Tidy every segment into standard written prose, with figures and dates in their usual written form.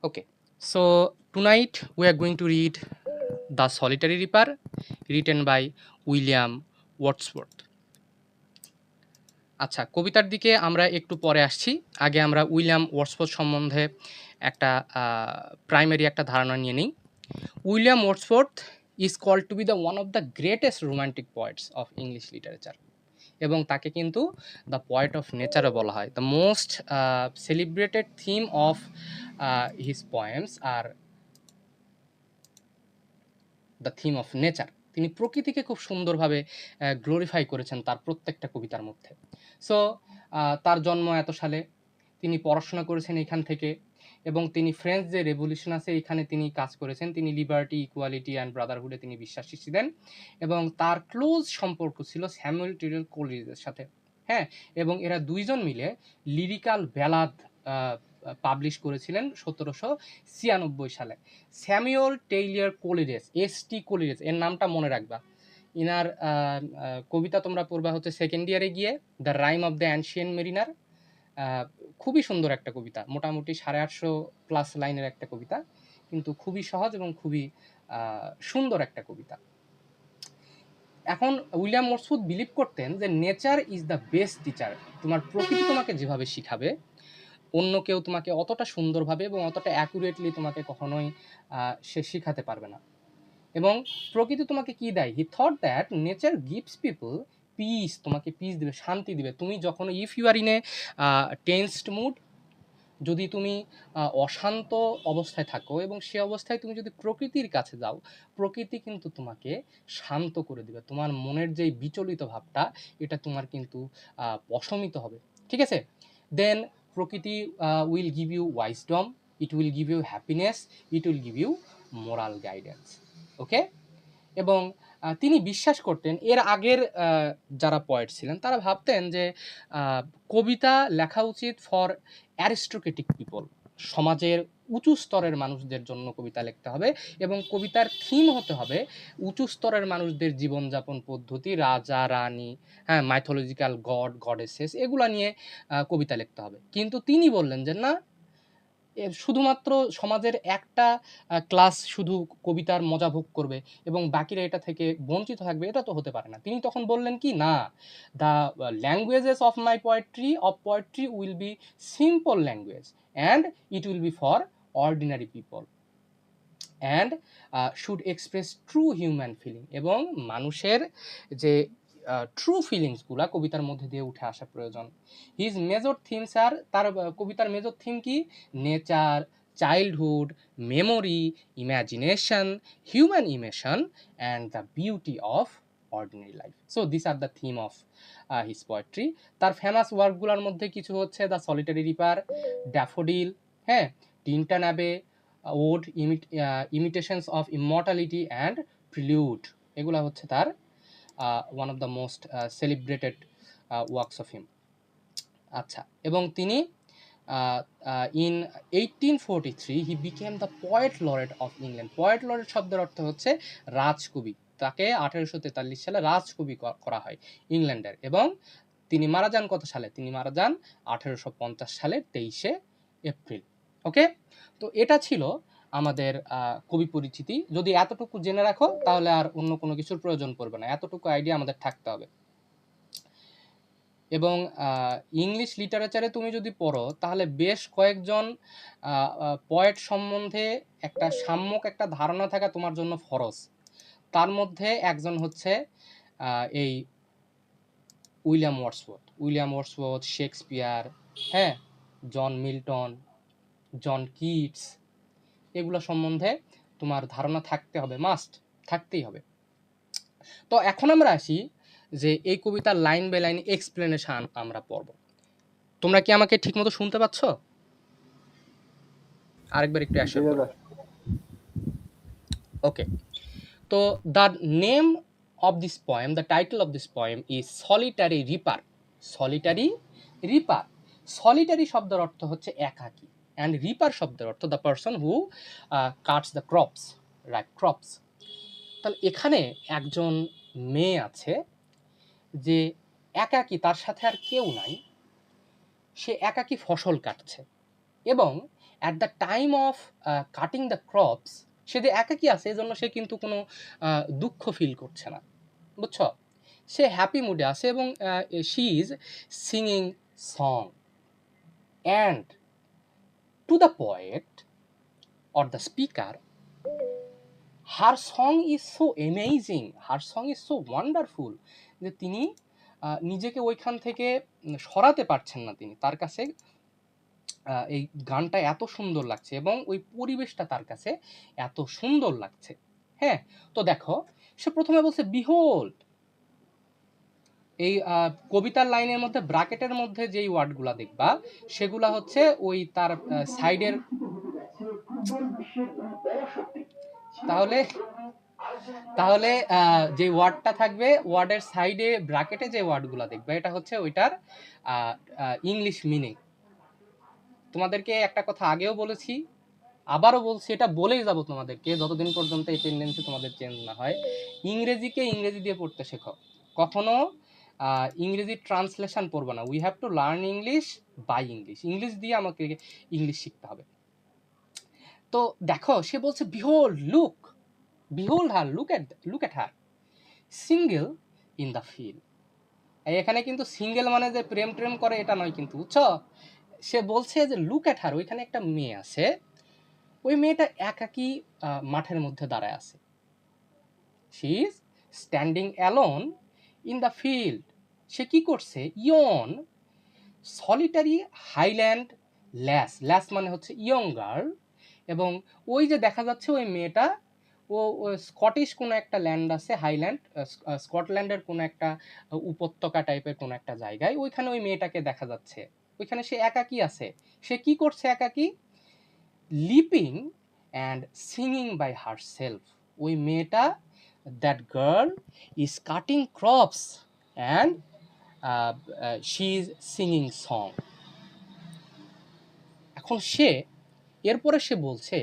Okay, so tonight we are going to read The Solitary Reaper, written by William Wordsworth. আচ্ছা, কবিতার দিকে আমরা একটু পরে আসছি। আগে আমরা উইলিয়াম ওয়ার্ডসওয়ার্থ সম্বন্ধে একটা প্রাইমারি একটা ধারণা নিয়ে নিই। William Wordsworth is called to be the one of the greatest romantic poets of English literature, এবং তাকে কিন্তু দ্য পোয়েট অফ নেচারও বলা হয়। The most celebrated theme of his poems are the theme of nature. তিনি প্রকৃতিকে খুব সুন্দরভাবে গ্লোরিফাই করেছেন তার প্রত্যেকটা কবিতার মধ্যে। সো তার জন্ম এত সালে, তিনি পড়াশোনা করেছেন এখান থেকে, এবং তিনি ফ্রেঞ্চ যে রেভলিউশন আছে এখানে তিনি কাজ করেছেন। তিনি লিবার্টি, ইকুয়ালিটি অ্যান্ড ব্রাদারহুডে তিনি বিশ্বাসী ছিলেন, এবং তার ক্লোজ সম্পর্ক ছিল স্যামুয়েল টেইলর কোলিরিজের সাথে। হ্যাঁ, এবং এরা দুইজন মিলে লিরিক্যাল ব্যালাদ পাবলিশ করেছিলেন 1796 সালে। Samuel Taylor Coleridge, ST. Coleridge, এর নামটা মনে রাখবা। ইনার কবিতা তোমরা পড়বা হচ্ছে সেকেন্ড ইয়ারে গিয়ে, the rhyme of the ancient mariner. খুবই সুন্দর একটা কবিতা, মোটামুটি 850+ লাইনের একটা কবিতা, কিন্তু খুবই সহজ এবং খুবই সুন্দর একটা কবিতা। এখন উইলিয়াম ওয়ার্ডসওয়ার্থ বিলিভ করতেন যে nature is the best teacher. তোমার প্রকৃতি তোমাকে যেভাবে শিখাবে, অন্য কেউ তোমাকে অতটা সুন্দরভাবে এবং অতটা অ্যাকুরেটলি তোমাকে কখনোই সে শিখাতে পারবে না। এবং প্রকৃতি তোমাকে কি দেয়? He thought that nature gives people peace, তোমাকে পিস দিবে, শান্তি দিবে। তুমি যখন if you are in a tensed mood, যদি তুমি অশান্ত অবস্থায় থাকো এবং সে অবস্থায় তুমি যদি প্রকৃতির কাছে যাও, প্রকৃতি কিন্তু তোমাকে শান্ত করে দিবে। তোমার মনের যেই বিচলিত ভাবটা, এটা তোমার কিন্তু প্রশমিত হবে। ঠিক আছে? Then prakriti will give you wisdom, it will give you happiness, it will give you moral guidance. Okay? এবং তিনি বিশ্বাস করতেন, এর আগের যারা পয়েট ছিলেন তারা ভাবতেন যে কবিতা লেখা উচিত ফর অ্যারিস্টোক্রেটিক পিপল, সমাজের উঁচু স্তরের মানুষদের জন্য কবিতা লিখতে হবে, এবং কবিতার থিম হতে হবে উঁচু স্তরের মানুষদের জীবনযাপন পদ্ধতি, রাজা রানী, হ্যাঁ, মাইথোলজিক্যাল গড গডেসেস, এগুলা নিয়ে কবিতা লিখতে হবে। কিন্তু তিনি বললেন যে না, শুধুমাত্র সমাজের একটা ক্লাস শুধু কবিতার মজা ভোগ করবে এবং বাকিরা এটা থেকে বঞ্চিত থাকবে, এটা তো হতে পারে না। তিনি তখন বললেন কি, না, the languages of my poetry will be simple language and it will be for ordinary people and should express true human feeling, এবং মানুষের যে ট্রু ফিলিংসগুলা কবিতার মধ্যে দিয়ে উঠে আসা প্রয়োজন। হিজ মেজর থিমস আর, তার কবিতার মেজর থিম কি? Nature, childhood, memory, imagination, human emotion and the beauty of ordinary life. So this are the theme of his poetry. তার ফেমাস ওয়ার্কগুলোর মধ্যে কিছু হচ্ছে দ্য সলিটারি রিপার, ড্যাফোডিল, হ্যাঁ, Tintern abbey, ode, imitations of immortality and prelude. এগুলা হচ্ছে তার one of the most celebrated works of him. আচ্ছা, এবং তিনি in 1843 he became the poet laureate of England. Poet laureate শব্দের অর্থ হচ্ছে রাজকবি। তাকে 1843 সালে রাজকবি করা হয় ইংল্যান্ডের। এবং তিনি মারা যান কত সালে? তিনি মারা যান 1850 সালের 23শে এপ্রিল। ওকে? তো এটা ছিল আমাদের কবি পরিচিতি। যদি এতটুকু জেনে রাখো তাহলে আর অন্য কোনো কিছুর প্রয়োজন পড়বে না, এতটুকু আইডিয়া আমাদের থাকতে হবে। এবং ইংলিশ লিটারেচারে তুমি যদি পড়ো তাহলে বেশ কয়েকজন পয়েট সম্বন্ধে একটা সাম্যক একটা ধারণা থাকা তোমার জন্য ফরজ। তার মধ্যে একজন হচ্ছে এই উইলিয়াম ওয়ার্ডসওয়ার্থ, শেক্সপিয়ার, হ্যাঁ, জন মিল্টন, জন কিটস, এগুলো সম্বন্ধে তোমার ধারণা থাকতে হবে, মাস্ট থাকতেই হবে। তো এখন আমরা আসি যে এই কবিতার লাইন বাই লাইন এক্সপ্লেনেশন আমরা পড়ব। তোমরা কি আমাকে ঠিকমতো শুনতে পাচ্ছ? আরেকবার একটু অ্যাশিওর করো। ওকে, তো the name of this poem, the title of this poem is solitary reaper. Solitary reaper, solitary শব্দের অর্থ হচ্ছে একাকী, অ্যান্ড রিপার শব্দের অর্থ the person who Katz the crops, right, crops. তাহলে এখানে একজন মেয়ে আছে যে একাকী, তার সাথে আর কেউ নাই, সে একাকী ফসল কাটছে, এবং at the time of cutting the crops, সে যে একাকী আছে এজন্য সে কিন্তু কোনো দুঃখ ফিল করছে না, বুঝছো? সে হ্যাপি মুডে আছে এবং she is singing song, and to the poet or the speaker, her song is so amazing, her song is so wonderful, যে তিনি নিজেকে ওইখান থেকে সরাতে পারছেন না, তিনি তার কাছে এই গানটা এত সুন্দর লাগছে এবং ওই পরিবেশটা তার কাছে এত সুন্দর লাগছে। হ্যাঁ, তো দেখো সে প্রথমে বলছে বিহোল্ড, এই কবিতার লাইনের মধ্যে ব্র্যাকেটের মধ্যে যেই ওয়ার্ডগুলা দেখবা সেগুলা হচ্ছে ওই তার সাইডের, তাহলে তাহলে যে ওয়ার্ডটা থাকবে ওয়ার্ডের সাইডে ব্র্যাকেটে যে ওয়ার্ডগুলা দেখবে এটা হচ্ছে ওইটার ইংলিশ মিনিং। তোমাদেরকে একটা কথা আগেও বলেছি, আবারও বলছি, এটা বলেই যাব তোমাদেরকে যতদিন পর্যন্ত এই টেন্ডেন্সি তোমাদের চেঞ্জ না হয়। ইংরেজিকে ইংরেজি দিয়ে পড়তে শেখো, কখনো ইংরেজি ট্রান্সলেশন পড়বে না। We have to learn English by English, English দিয়ে আমাকে ইংলিশ শিখতে হবে। তো দেখো সে বলছে behold look, behold her, look at her, single in the field. এখানে কিন্তু সিঙ্গেল মানে যে প্রেম ট্রেম করে এটা নয় কিন্তু, বুঝছো? সে বলছে যে লুক এট হার, ওইখানে একটা মেয়ে আছে, ওই মেয়েটা একাকী মাঠের মধ্যে দাঁড়ায় আছে। She is standing alone in the field, সে কি করছে, ইয়ন সলিটারি হাইল্যান্ড ল্যাস, ল্যাস মানে হচ্ছে ইয়ং গার্ল, এবং ওই যে দেখা যাচ্ছে ওই মেয়েটা ও স্কটিশ কোনো একটা ল্যান্ড আছে, হাইল্যান্ড, স্কটল্যান্ডের কোনো একটা উপত্যকা টাইপের কোনো একটা জায়গায়, ওইখানে ওই মেয়েটাকে দেখা যাচ্ছে, ওইখানে সে একাকী আছে। সে কি করছে একাকী, reaping and singing by herself, ওই মেয়েটা, that girl is cutting crops and she is singing song. এখন সে এরপরে সে বলছে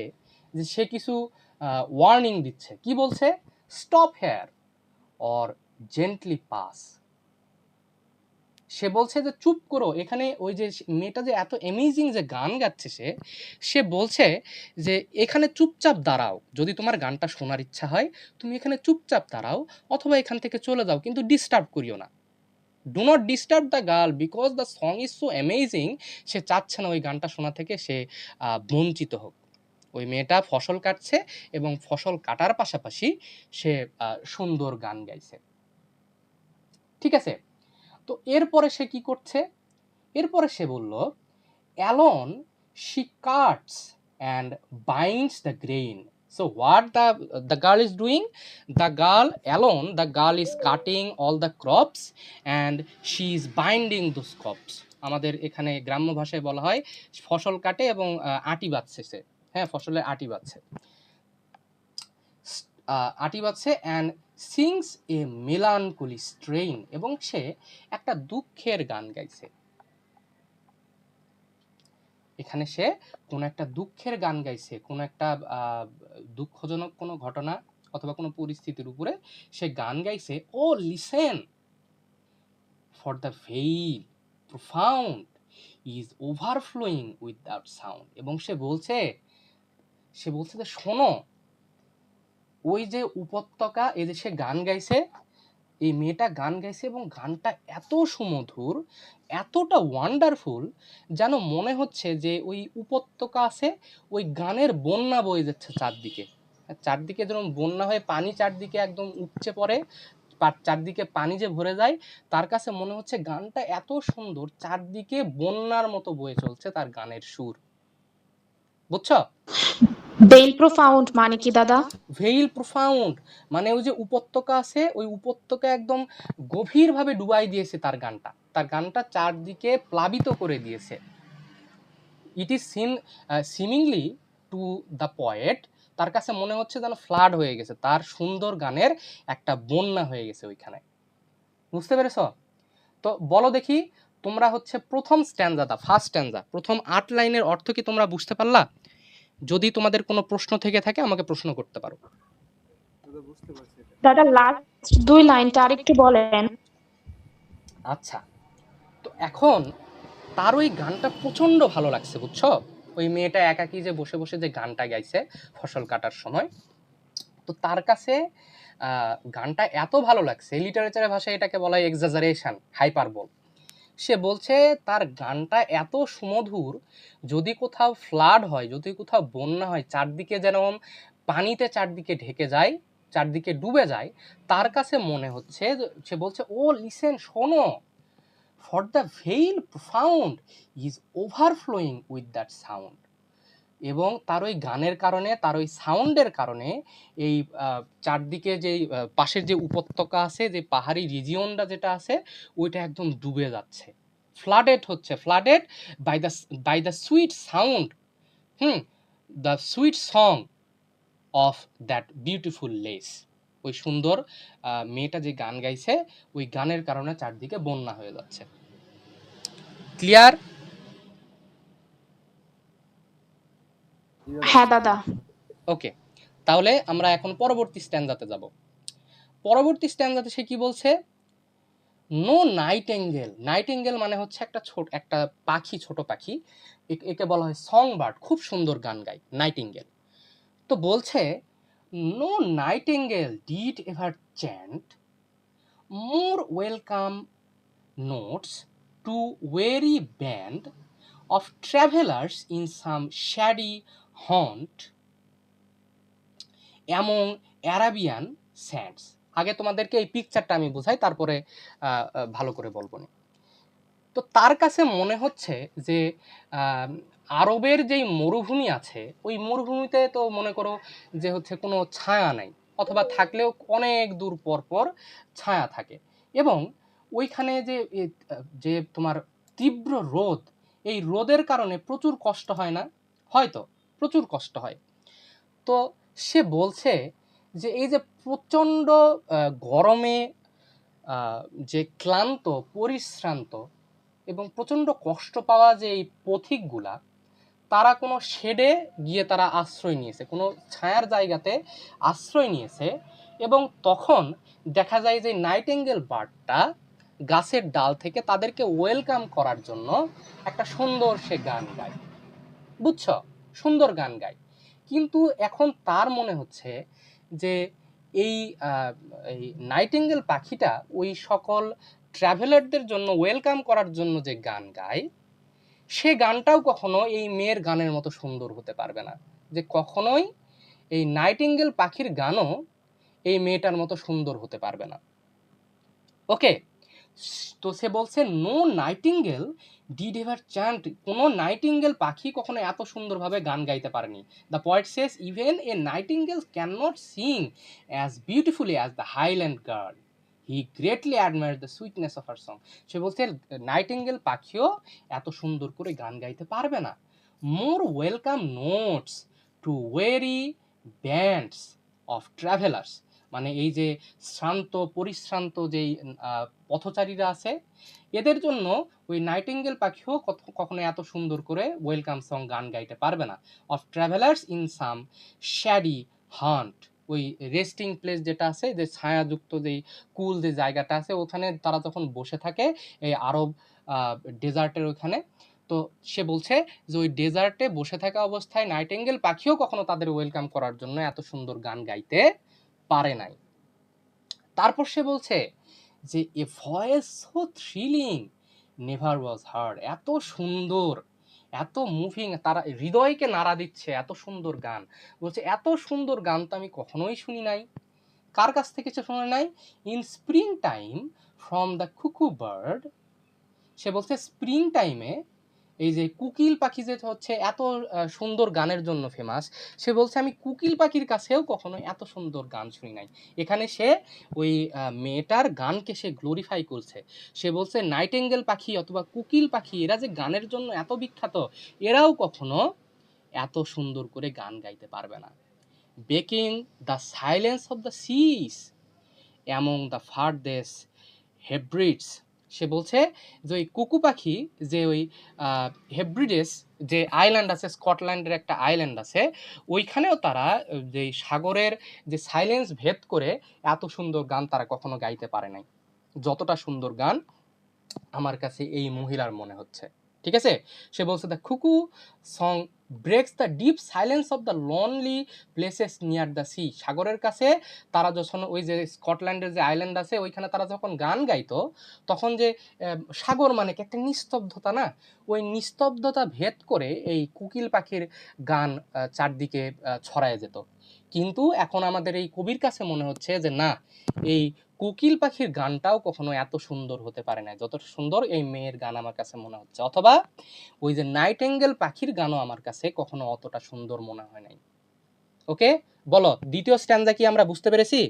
যে সে কিছু ওয়ার্নিং দিচ্ছে, কি বলছে, stop here or gently pass, সে বলছে যে চুপ করো, এখানে ওই যে মেয়েটা যে এত অ্যামেজিং যে গান গাচ্ছে সে বলছে যে এখানে চুপচাপ দাঁড়াও, যদি তোমার গানটা শোনার ইচ্ছা হয় তুমি এখানে চুপচাপ দাঁড়াও, অথবা এখান থেকে চলে যাও, কিন্তু ডিস্টার্ব করিও না, do not disturb the girl because the song is so amazing. সে চাচ্ছে না ওই গানটা শোনা থেকে সে বঞ্চিত হোক। ওই মেয়েটা ফসল কাটছে এবং ফসল কাটার পাশাপাশি সে সুন্দর গান গাইছে, ঠিক আছে? তো এরপরে সে কি করছে, এরপরে সে বলল alone she cuts and binds the grain. So what the girl is doing? The girl alone, the girl is cutting all the crops and she is binding those crops. আমাদের এখানে গ্রাম্য ভাষায় বলা হয় ফসল কাটে এবং আটি বাঁধছে সে, হ্যাঁ ফসলে আটি বাঁধছে, আটি বাঁধছে, and sings a melancholy strain, এবং সে একটা দুঃখের গান গাইছে। এখানে সে কোনো একটা দুঃখের গান গাইছে, কোনো একটা দুঃখজনক কোনো ঘটনা অথবা কোনো পরিস্থিতির উপরে সে গান গাইছে। O listen for the vale profound is overflowing without sound, এবং সে বলছে যে শোনো, ওই যে উপত্যকা, এই যে সে গান গাইছে, এই মেয়েটা গান গাইছে এবং গানটা এত সুমধুর, এতটা ওয়ান্ডারফুল, যেন মনে হচ্ছে যে ওই উপত্যকা আছে, ওই গানের বন্যা বয়ে যাচ্ছে চারদিকে, চারদিকে যেরকম বন্যা হয়ে পানি চারদিকে একদম উপচে পড়ে, চারদিকে পানি যে ভরে যায়, তার কাছে মনে হচ্ছে গানটা এত সুন্দর, চারদিকে বন্যার মতো বয়ে চলছে তার গানের সুর, বুঝছো? ভেইল প্রোফাউন্ড মানে কি দাদা? ভেইল প্রোফাউন্ড মানে ওই যে উপত্যকা আছে, ওই উপত্যকা একদম গভীরভাবে ডুবাই দিয়েছে তার গানটা চারদিকে প্লাবিত করে দিয়েছে। It is seemingly to the poet, তার কাছে মনে হচ্ছে যেন ফ্লাড হয়ে গেছে, তার সুন্দর গানের একটা বন্যা হয়ে গেছে ওইখানে, বুঝতে পেরেছ? তো বলো দেখি তোমরা হচ্ছে প্রথম স্ট্যান্জাটা, ফার্স্ট স্ট্যান্জা, প্রথম 8 লাইনের অর্থ কি তোমরা বুঝতে পারলা? যদি তোমাদের কোনো প্রশ্ন থেকে থাকে আমাকে প্রশ্ন করতে পারো। দাদা লাস্ট 2 লাইনটা আরেকটু বলেন। আচ্ছা, তো এখন তার ওই গানটা প্রচন্ড ভালো লাগছে, বুঝছো? ওই মেয়েটা একাকী যে বসে বসে যে গানটা গাইছে ফসল কাটার সময়, তো তার কাছে গানটা এত ভালো লাগছে, লিটারেচারের ভাষায় এটাকে বলা হয় এক্সাজারেশন, হাইপারবোল। সে বলছে তার গানটা এত সুমধুর, যদি কোথাও ফ্লাড হয়, যদি কোথাও বন্যা হয়, চারদিকে যেরকম পানিতে চারদিকে ঢেকে যায়, চারদিকে ডুবে যায়, তার কাছে মনে হচ্ছে, সে বলছে ও লিসেন, শোনো, for the veil profound is overflowing with that sound. এবং তার ওই গানের কারণে, তার ওই সাউন্ডের কারণে এই চারদিকে যে পাশের যে উপত্যকা আছে, যে পাহাড়ি রিজিয়নটা যেটা আছে, ওইটা একদম ডুবে যাচ্ছে, ফ্লাডেড হচ্ছে, flooded by the sweet sound, the sweet song of that beautiful lass. ওই সুন্দর মেয়েটা যে গান গাইছে, ওই গানের কারণে চারদিকে বন্যা হয়ে যাচ্ছে। ক্লিয়ার? হ্যাঁ দাদা। ওকে, তাহলে আমরা এখন পরবর্তী স্ট্যান্ডাতে যাব। পরবর্তী স্ট্যান্ডাতে সে কি বলছে? No Nightingale. নাইটেঙ্গেল মানে হচ্ছে একটা পাখি, ছোট পাখি, একে বলা হয় সং বার্ড, খুব সুন্দর গান গায় নাইটেঙ্গেল। তো বলছে no nightingale did ever chant more welcome notes to weary band of travellers in some shady haunt among Arabian sands. আগে তোমাদেরকে এই পিকচারটা আমি বোঝাই, তারপরে ভালো করে বলবো না। তো তার কাছে মনে হচ্ছে যে আরবের যেই মরুভূমি আছে, ওই মরুভূমিতে তো মনে করো যে হচ্ছে কোনো ছায়া নাই, অথবা থাকলেও অনেক দূর পর পর ছায়া থাকে, এবং ওইখানে যে তোমার তীব্র রোদ, এই রোদের কারণে প্রচুর কষ্ট হয় না? হয়তো প্রচুর কষ্ট হয়। তো সে বলছে যে এই যে প্রচণ্ড গরমে যে ক্লান্ত, পরিশ্রান্ত এবং প্রচণ্ড কষ্ট পাওয়া যে এই পথিকগুলা, তারা কোনো শেডে গিয়ে তারা আশ্রয় নিয়েছে, কোনো ছায়ার জায়গাতে আশ্রয় নিয়েছে, এবং তখন দেখা যায় যে নাইটেঙ্গেল বার্ডটা গাছের ডাল থেকে তাদেরকে ওয়েলকাম করার জন্য একটা সুন্দর সে গান গায়। বুঝছ? সুন্দর গান গায়। কিন্তু এখন তার মনে হচ্ছে যে এই নাইটেঙ্গেল পাখিটা ওই সকল ট্রাভেলারদের জন্য ওয়েলকাম করার জন্য যে গান গায়, সে গানটাও কখনো এই মেয়ের গানের মতো সুন্দর হতে পারবে না। যে কখনোই এই নাইটেঙ্গেল পাখির গানও এই মেয়েটার মতো সুন্দর হতে পারবে না। ওকে, তো সে বলছে no nightingale did ever chant, কোনো নাইটিঙ্গেল পাখি কখনো এত সুন্দরভাবে গান গাইতে পারেনি। The poet says even a nightingale can not sing as beautifully as the highland girl, he greatly admire the sweetness of her song. সে বলছে নাইটিঙ্গেল পাখিও এত সুন্দর করে গান গাইতে পারবে না। More welcome notes to weary bands of travellers, মানে এই যে শ্রান্ত পরিশ্রান্ত যেই পথচারীরা আছে, এদের জন্য ওই নাইটিঙ্গেল পাখিও কখনো এত সুন্দর করে ওয়েলকাম সং গান গাইতে পারবে না। Of travellers in some shady hunt, ওই রেস্টিং প্লেস যেটা আছে, যে ছায়াযুক্ত যেই কুল যে জায়গাটা আছে, ওখানে তারা যখন বসে থাকে এই আরব ডেজার্টের ওখানে, তো সে বলছে যে ওই ডেজার্টে বসে থাকা অবস্থায় নাইটিঙ্গেল পাখিও কখনো তাদের ওয়েলকাম করার জন্য এত সুন্দর গান গাইতে পারে নাই। তারপর সে বলছে যে a voice so thrilling never was heard, এত সুন্দর, এত মুভিং, তারা হৃদয়কে নাড়া দিচ্ছে, এত সুন্দর গান। বলছে এত সুন্দর গান তো আমি কখনোই শুনি নাই। কার কাছ থেকে সে শুনে নাই? In spring time from the কুকু বার্ড। সে বলছে স্প্রিং টাইমে এই যে কুকিল পাখি যে হচ্ছে এত সুন্দর গানের জন্য ফেমাস, সে বলছে আমি কুকিল পাখির কাছেও কখনো এত সুন্দর গান শুনি নাই। এখানে সে ওই মেয়েটার গানকে সে গ্লোরিফাই করছে। সে বলছে নাইটেঙ্গেল পাখি অথবা কুকিল পাখি, এরা যে গানের জন্য এত বিখ্যাত, এরাও কখনো এত সুন্দর করে গান গাইতে পারবে না। Breaking the silence of the seas among the farthest Hebrides. সে বলছে যে ওই কুকু পাখি, যে ওই হেব্রিডেস যে আইল্যান্ড আছে, স্কটল্যান্ডের একটা আইল্যান্ড আছে, ওইখানেও তারা যে সাগরের যে সাইলেন্স ভেদ করে এত সুন্দর গান তারা কখনো গাইতে পারে নাই, যতটা সুন্দর গান আমার কাছে এই মহিলার মনে হচ্ছে। ঠিক আছে? সে বলছে দ্য কুকু song breaks the deep silence of the lonely places near the sea. সাগরের কাছে তারা যখন ওই যে স্কটল্যান্ডের যে আইল্যান্ড আছে ওইখানে তারা যখন গান গাইতো তখন যে সাগর মানে কি একটা নিস্তব্ধতা না, ওই নিস্তব্ধতা ভেদ করে এই কোকিল পাখির গান চারদিকে ছড়ায় যেত। কিন্তু এখন আমাদের এই কবির কাছে মনে হচ্ছে যে না, এই কোকিল পাখির গানটাও কখনো এত সুন্দর হতে পারে না যতটা সুন্দর এই মেয়ের গান আমার কাছে মনে হচ্ছে, অথবা ওই যে নাইটেঙ্গেল পাখির গানও আমার কাছে কখনো অতটা সুন্দর মনে হয় নাই। ওকে, বলো দ্বিতীয় স্ট্যান্জা কি আমরা বুঝতে পেরেছি?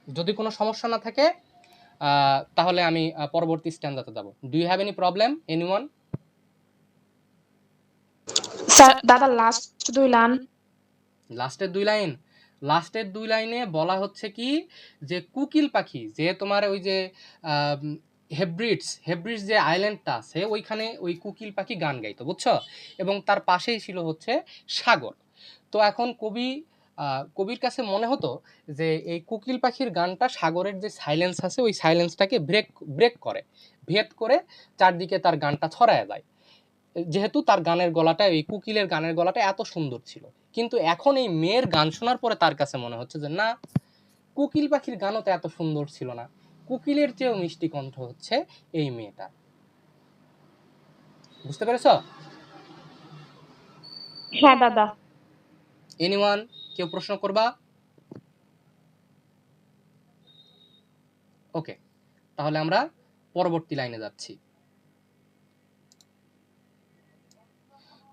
যদি কোনো সমস্যা না থাকে তাহলে আমি পরবর্তী স্ট্যান্জাতে যাব। Do you have any problem anyone? Sir দাদা লাস্ট 2 লাইন। লাস্টের 2 লাইন, লাস্টের 2 লাইনে বলা হচ্ছে কি যে কোকিল পাখি যে তোমার ওই যে হেব্রিডস হেব্রিডস যে আইল্যান্ডটা আছে ওইখানে ওই কোকিল পাখি গান গাইতো, বুঝছো? এবং তার পাশেই ছিল হচ্ছে সাগর। তো এখন কবির কাছে মনে হতো যে এই কোকিল পাখির গানটা সাগরের যে সাইলেন্স আছে ওই সাইলেন্সটাকে ব্রেক করে, ভেদ করে চারদিকে তার গানটা ছড়ায় যায়, যেহেতু তার গানের গলাটা এই কোকিলের গানের গলাটা এত সুন্দর ছিল। কিন্তু এখন এই মেয়ের গান শোনার পরে তার কাছে মনে হচ্ছে যে না, কোকিল পাখির গানও তো এত সুন্দর ছিল না, কোকিলের চেয়েও মিষ্টি কণ্ঠ হচ্ছে এই মেয়েটা। বুঝতে পেরেছ? হ্যাঁ দাদা। এনিওয়ান, কেউ প্রশ্ন করবা? ওকে, তাহলে আমরা পরবর্তী লাইনে যাচ্ছি।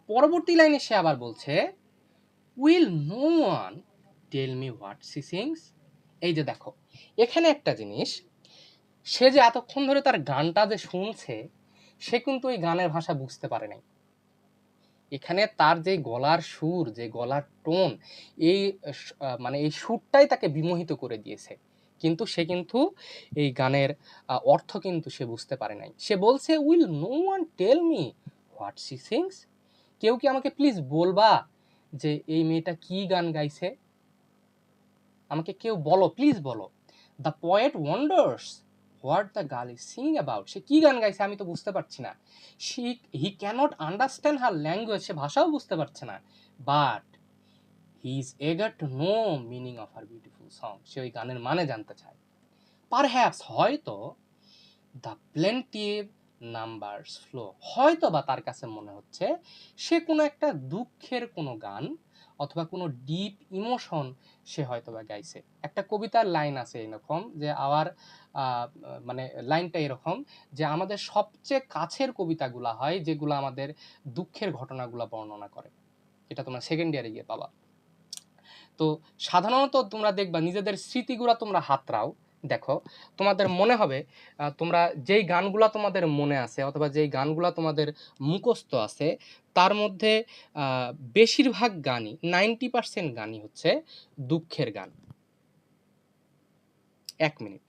পরবর্তী লাইনে সে আবার বলছে will no one tell me what she sings. এই যে দেখো এখানে একটা জিনিস, সে যে এতক্ষণ ধরে তার গানটা যে শুনছে সে কিন্তু এই গানের ভাষা বুঝতে পারে নাই। এখানে তার যে গলার সুর, যে গলার টোন, এই মানে এই সুরটাই তাকে বিমোহিত করে দিয়েছে, কিন্তু সে কিন্তু এই গানের অর্থ কিন্তু সে বুঝতে পারে নাই। সে বলছে will no one tell me what she sings, কেউ কি আমাকে প্লিজ বলবা যে এই মেয়েটা কি গান গাইছে, আমাকে কেউ বলো, প্লিজ বলো। The poet wonders what the girl is sing about, সে কি গান গাইছে আমি তো বুঝতে পারছি না। He cannot understand her language, সে ভাষাও বুঝতে পারছে না, but he is eager to know meaning of her beautiful song, সে ওই গানের মানে জানতে চায়। পারহ্যাপস, হয়তো, দ্য প্লেন্টিভ নাম্বারস ফ্লো, হয়তো বা তার কাছে মনে হচ্ছে সে কোনো একটা দুঃখের কোনো গান অথবা কোনো ডিপ ইমোশন সে হয়তো বা গাইছে। একটা কবিতার লাইন আছে এরকম যে আওয়ার মানে লাইনটা এরকম যে আমাদের সবচেয়ে কাছের কবিতাগুলা হয় যেগুলো আমাদের দুঃখের ঘটনাগুলো বর্ণনা করে। এটা তোমরা সেকেন্ড ইয়ারে গিয়ে পাবা। তো সাধারণত তোমরা দেখবা নিজেদের স্মৃতিগুলা তোমরা হাতড়াও, দেখো তোমাদের মনে হবে তোমরা যেই গানগুলা তোমাদের মনে আছে অথবা যেই গানগুলা তোমাদের মুখস্থ আছে তার মধ্যে বেশিরভাগ গানই 90% গানই হচ্ছে দুঃখের গান। 1 মিনিট।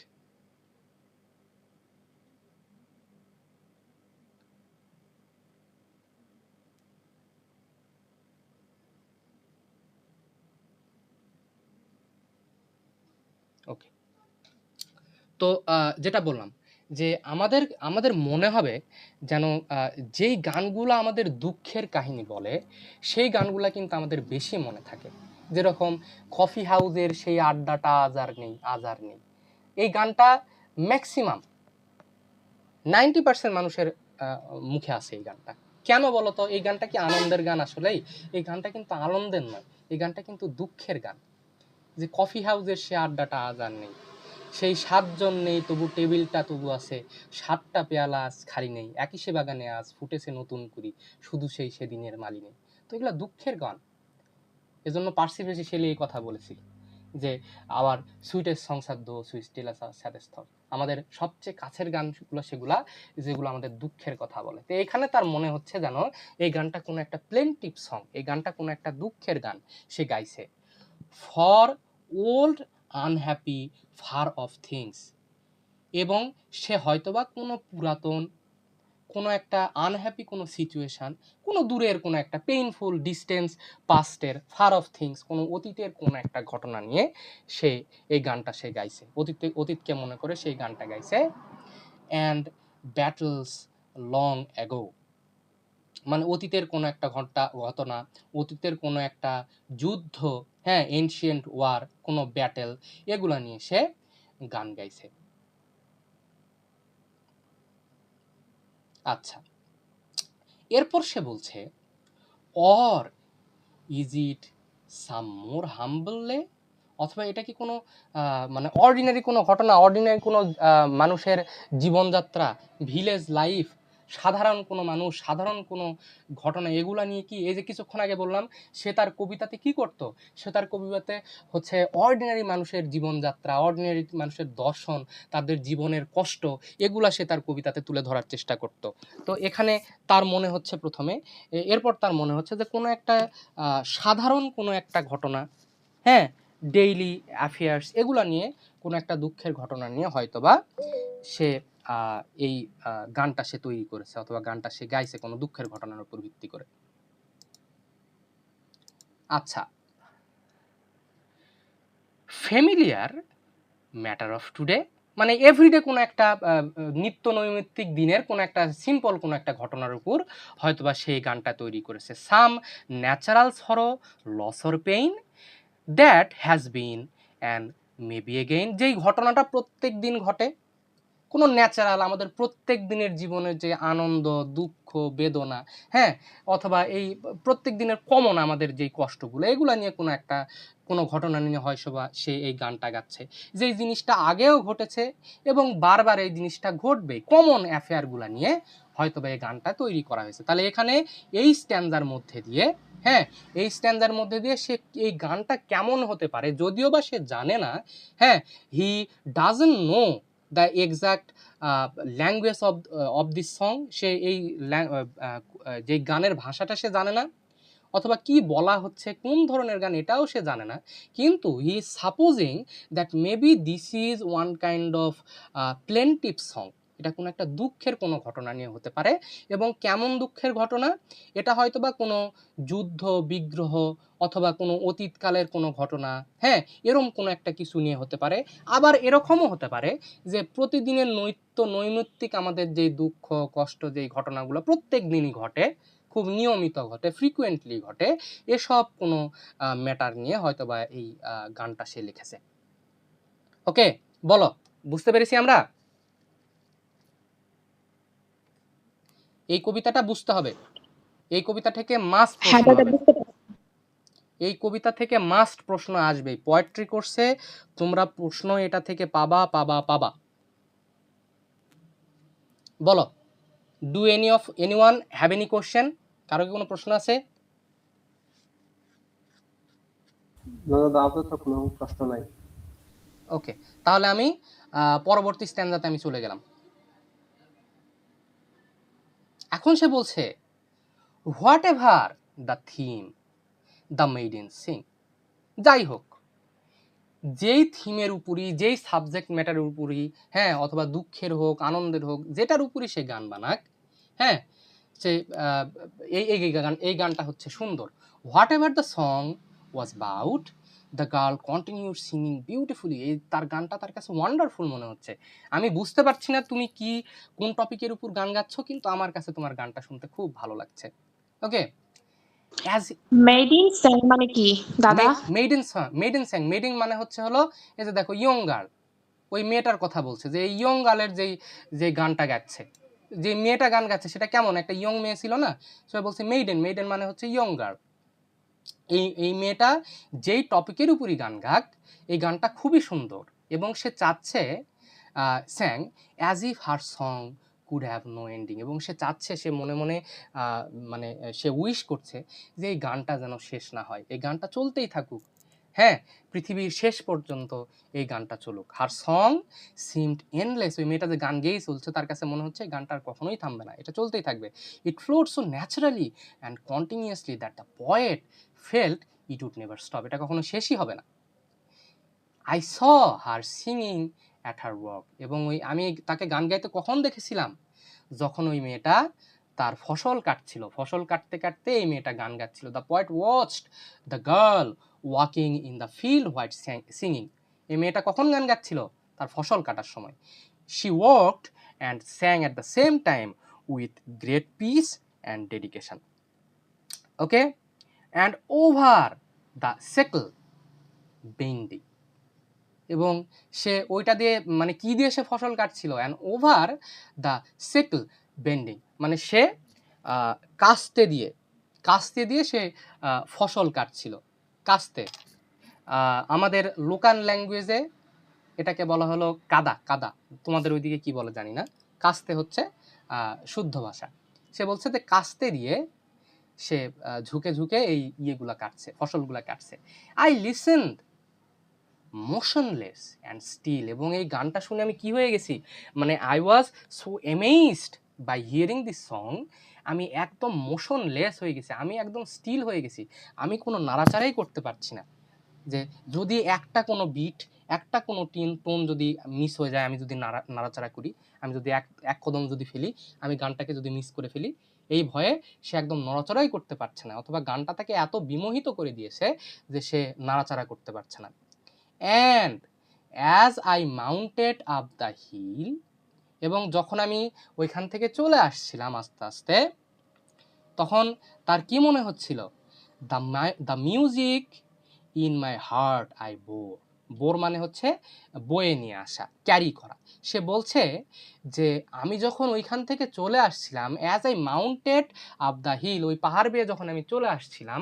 ওকে, তো যেটা বললাম যে আমাদের আমাদের মনে হবে যেন যেই গানগুলো আমাদের দুঃখের কাহিনী বলে সেই গানগুলো কিন্তু আমাদের বেশি মনে থাকে। যেরকম কফি হাউসের সেই আড্ডাটা আজ আর নেই, আজ আর নেই, এই গানটা ম্যাক্সিমাম 90% মানুষের মুখে আছে এই গানটা। কেন বলতো? এই গানটা কি আনন্দের গান? আসলেই এই গানটা কিন্তু আনন্দের নয়, এই গানটা কিন্তু দুঃখের গান। যে কফি হাউসের সে আড্ডাটা আজ আর নেই, সেই 7 জন নেই তবু টেবিলটা তবু আছে, 7টা পেয়ালা আজ খালি নেই, একই সে বাগানে আজ ফুটেছে নতুন কুড়ি, শুধু সেই সেদিনের মালি নেই। তো এগুলো দুঃখের গান। এজন্য পার্সি ফেসি শেলি এই কথা বলেছিল যে our sweetest songs are those who still us our saddest thought, আমাদের সবচেয়ে কাছের গানগুলো সেগুলা যেগুলো আমাদের দুঃখের কথা বলে। তো এখানে তার মনে হচ্ছে যেন এই গানটা কোনো একটা প্লেন্টিভ সং, এই গানটা কোনো একটা দুঃখের গান সে গাইছে। For old unhappy far off things, এবং সে হয়তোবা কোনো পুরাতন কোনো একটা আনহ্যাপি কোনো সিচুয়েশান, কোনো দূরের কোনো একটা পেইনফুল ডিস্টেন্স পাস্টের ফার অফ থিংস, কোনো অতীতের কোনো একটা ঘটনা নিয়ে সে এই গানটা সে গাইছে, অতীতকে মনে করে সেই গানটা গাইছে। অ্যান্ড ব্যাটলস লং অ্যাগো, মানে অতীতের কোনো একটা ঘটনা, অতীতের কোনো একটা যুদ্ধ, হ্যাঁ, এনশিয়েন্ট ওয়ার, কোনো ব্যাটেল, এগুলা নিয়ে সে গান গাইছে। আচ্ছা, এরপর সে বলছে অর ইজ ইট সাম মোর হাম্বলে, অথবা এটা কি কোনো মানে অর্ডিনারি কোনো ঘটনা, অর্ডিনারি কোনো মানুষের জীবনযাত্রা, ভিলেজ লাইফ, সাধারণ কোনো মানুষ, সাধারণ কোনো ঘটনা, এগুলা নিয়ে কি, এই যে কিছুক্ষণ আগে বললাম সে তার কবিতাতে কি করতো, সে তার কবিতাতে হচ্ছে অর্ডিনারি মানুষের জীবনযাত্রা, অর্ডিনারি মানুষের দর্শন, তাদের জীবনের কষ্ট, এগুলা সে তার কবিতাতে তুলে ধরার চেষ্টা করত। তো এখানে তার মনে হচ্ছে প্রথমে, এরপর তার মনে হচ্ছে যে কোনো একটা সাধারণ কোনো একটা ঘটনা, হ্যাঁ, ডেইলি অ্যাফেয়ার্স, এগুলা নিয়ে কোনো একটা দুঃখের ঘটনা নিয়ে হয়তোবা সে এই গানটা সে তৈরি করেছে, অথবা গানটা সে গাইছে কোনো দুঃখের ঘটনার উপর ভিত্তি করে। আচ্ছা, ফ্যামিলিয়ার ম্যাটার অফ টুডে, মানে এভরিডে কোনো একটা নিত্য নৈমিত্তিক দিনের কোনো একটা সিম্পল কোনো একটা ঘটনার উপর হয়তোবা সেই গানটা তৈরি করেছে। Some natural sorrow, loss or pain that has been and maybe again, যেই ঘটনাটা প্রত্যেক দিন ঘটে, কোনো ন্যাচারাল আমাদের প্রত্যেক দিনের জীবনের যে আনন্দ, দুঃখ, বেদনা, হ্যাঁ, অথবা এই প্রত্যেক দিনের কমন আমাদের যেই কষ্টগুলো, এগুলো নিয়ে কোনো একটা কোনো ঘটনা নিয়ে হয়তোবা সে এই গানটা গাচ্ছে, যেই জিনিসটা আগেও ঘটেছে এবং বারবার এই জিনিসটা ঘটবে, কমন অ্যাফেয়ারগুলো নিয়ে হয়তোবা এই গানটা তৈরি করা হয়েছে। তাহলে এখানে এই স্ট্যান্ডার মধ্যে দিয়ে, হ্যাঁ, এই স্ট্যান্ডার মধ্যে দিয়ে সে এই গানটা কেমন হতে পারে যদিও বা সে জানে না, হ্যাঁ, he doesn't know the exact language of this song, সে এই যে গানের ভাষাটা সে জানে না, অথবা কি বলা হচ্ছে, কোন ধরনের গান, এটাও সে জানে না, কিন্তু he is supposing that maybe this is one kind of plaintive song, এটা কোনো একটা দুঃখের কোনো ঘটনা নিয়ে হতে পারে। এবং কেমন দুঃখের ঘটনা, এটা হয়তো বা কোনো যুদ্ধ বিগ্রহ, অথবা কোনো অতীতকালের কোনো ঘটনা, হ্যাঁ, এরকম কোনো একটা কিছু নিয়ে হতে পারে। আবার এরকমও হতে পারে যে প্রতিদিনের নৈমিত্তিক আমাদের যেই দুঃখ কষ্ট, যেই ঘটনাগুলো প্রত্যেক দিনই ঘটে, খুব নিয়মিত ঘটে, ফ্রিকুয়েন্টলি ঘটে, এসব কোনো ম্যাটার নিয়ে হয়তোবা এই গানটা সে লিখেছে। ওকে, বলো, বুঝতে পেরেছি আমরা? এই কবিতাটা বুঝতে হবে, এই কবিতা থেকে মাস্ট হ্যাঁ প্রশ্ন দাদা হবে, বুঝতে পারছি। এই কবিতা থেকে মাস্ট প্রশ্ন আসবে। পোয়েট্রি কোর্সে তোমরা প্রশ্ন এটা থেকে পাবা পাবা পাবা। বলো, do anyone have any question? কারো কি কোনো প্রশ্ন আছে? না দাদা, আপাতত কোনো প্রশ্ন নাই। ওকে, তাহলে আমি পরবর্তী স্ট্যান্ডাতে আমি চলে গেলাম। এখন সে বলছে what ever the theme the maiden Singh, যাই হোক, যেই থিমের উপরই, যেই সাবজেক্ট ম্যাটারের উপরই, হ্যাঁ, অথবা দুঃখের হোক আনন্দের হোক, যেটার উপরই সে গান বানাক, হ্যাঁ, সে এই গানটা হচ্ছে সুন্দর। What ever the song was about, the girl continued singing beautifully, এই তার গানটা তার কাছে ওয়ান্ডারফুল মনে হচ্ছে। আমি বুঝতে পারছি না তুমি কি কোন টপিকের উপর গান গাচ্ছ, কিন্তু আমার কাছে তোমার গানটা শুনতে খুব ভালো লাগছে। ওকে, অ্যাজ মেড ইন স্যাং মানে কি দাদা? মেইডেন স্যাং, মেইডেন মানে হচ্ছে হলো, এই যে দেখো ইয়ং গার্ল, ওই মেয়েটার কথা বলছে, যে এই ইয়ং গার্লের যে গানটা গাচ্ছে, যে মেয়েটা গান গাচ্ছে সেটা কেমন, একটা ইয়ং মেয়ে ছিল না, সে বলছে মেইডেন, মেইডেন মানে হচ্ছে ইয়ং গার্ল। এই মেয়েটা যেই টপিকের উপরই গান গাক, এই গানটা খুবই সুন্দর, এবং সে চাচ্ছে sang as if her song could have no ending, এবং সে চাচ্ছে, সে মনে মনে মানে সে উইশ করছে যে এই গানটা যেন শেষ না হয়, এই গানটা চলতেই থাকুক, হ্যাঁ, পৃথিবীর শেষ পর্যন্ত এই গানটা চলুক। হার সং সিমড এন্ডলেস, ওই মেয়েটা যে গান গেয়েই চলছে, তার কাছে মনে হচ্ছে গানটা আর কখনোই থামবে না, এটা চলতেই থাকবে। It float so naturally and continuously that the poet felt it would never stop, এটা কখনো শেষই হবে না। I saw her singing at her work, এবং ওই আমি তাকে গান গাইতে কখন দেখেছিলাম, যখন ওই মেয়েটা তার ফসল কাটছিল, ফসল কাটতে কাটতে এই মেয়েটা গান গাচ্ছিল। The poet watched the girl walking in the field while singing, এই মেয়েটা কখন গান গাচ্ছিল, তার ফসল কাটার সময়। She worked and sang at the same time with great peace and dedication. Okay, and over the sickle bending, এবং সে ওইটা দিয়ে মানে কি দিয়ে সে ফসল কাটছিল, and over the sickle bending মানে সে কাস্তে দিয়ে সে ফসল কাটছিল। কাস্তে আমাদের লোকাল ল্যাঙ্গুয়েজে এটাকে বলা হলো কাদা, তোমাদের ওইদিকে কি বলে জানি না। কাস্তে হচ্ছে শুদ্ধ ভাষা। সে বলছে যে কাস্তে দিয়ে সে ঝুঁকে ঝুঁকে এই ইয়েগুলা কাটছে, ফসলগুলা কাটছে। I listened motionless and still, এবং এই গানটা শুনে আমি কি হয়ে গেছি, মানে I was so amazed by hearing this song, আমি একদম মোশনলেস হয়ে গেছি, আমি একদম স্টিল হয়ে গেছি, আমি কোনো নাড়াচাড়াই করতে পারছি না। যে যদি একটা কোনো বিট, একটা কোনো টোন যদি মিস হয়ে যায়, আমি যদি নাড়াচাড়া করি, আমি যদি এক কদম যদি ফেলি, আমি গানটাকে যদি মিস করে ফেলি, এই ভয়ে সে একদম নড়াচড়াই করতে পারছে না, অথবা গানটা তাকে এত বিমোহিত করে দিয়েছে যে সে নাড়াচাড়া করতে পারছে না। And as I mounted up the hill, এবং যখন আমি ওইখান থেকে চলে আসছিলাম আস্তে আস্তে, তখন তার কি মনে হচ্ছিল, the music in my heart I bore মানে হচ্ছে বয়ে নিয়ে আসা, ক্যারি করা। সে বলছে যে আমি যখন ওইখান থেকে চলে আসছিলাম, as I mounted up the hill, ওই পাহাড় বেয়ে যখন আমি চলে আসছিলাম,